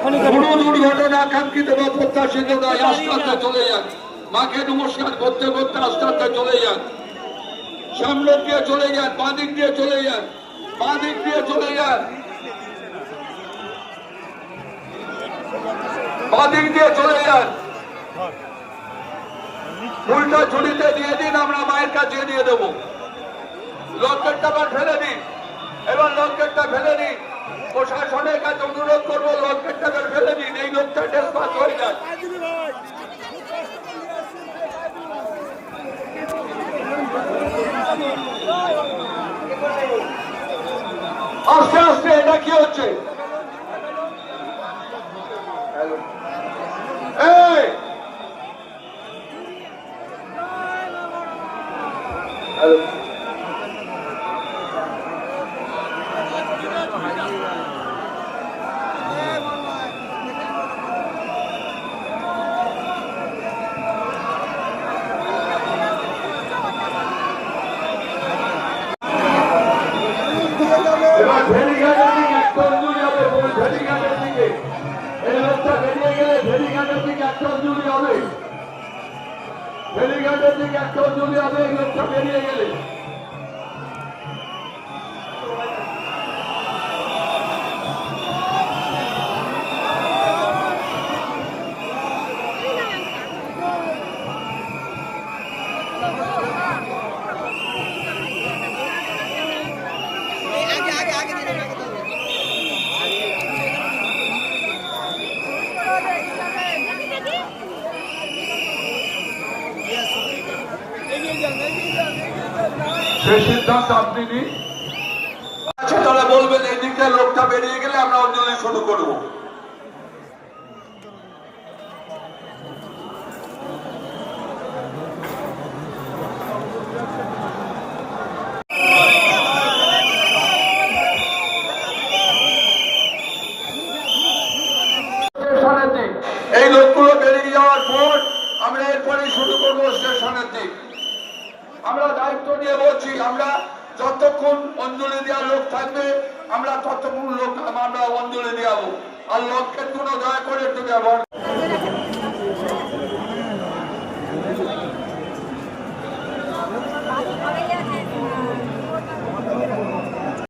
কোনো দুর্ঘটনা কাঙ্ক্ষিত বা প্রত্যাশিত নয়, আস্তে আস্তে চলে যান। মাকে নমস্কার করতে করতে আস্তে আস্তে চলে যান, সামনে দিয়ে চলে যান, বাঁদিক দিয়ে চলে যান, বাঁদিক দিয়ে চলে যান, বাঁদিক দিয়ে চলে যান। উল্টা ঝুড়িতে দিয়ে দিন, আমরা মায়ের কাছে দিয়ে দেবো। লকেটটা ফেলে দিন, এবার লকেটটা ফেলে দিন। প্রশাসনের কাছে অনুরোধ করবো, লকেটটা ফেলে দিন, এই লোকটা ডেসপাস হয়ে যায়। আস্তে আস্তে, এটা কি হচ্ছে? ফেরিঘাটের দিকে একটা জমি হবে, এই লোকটা বেরিয়ে গেলে। সেই সিদ্ধান্ত আপনি নিন। আচ্ছা, তারা বলবেন এই দিকটা লোকটা বেরিয়ে গেলে আমরা অঞ্জলি শুরু করব। এই লোকগুলো বেরিয়ে যাওয়ার পর আমরা এরপরে শুরু করবো স্টেশনের দিক। আমরা দায়িত্ব নিয়ে বলছি, আমরা যতক্ষণ অঞ্জলি দেওয়ার লোক থাকবে আমরা ততক্ষণ লোক আমরা অঞ্জলি দেওয়াবো। আর লোককে কোনো দয়া করে একটু ব্যবহার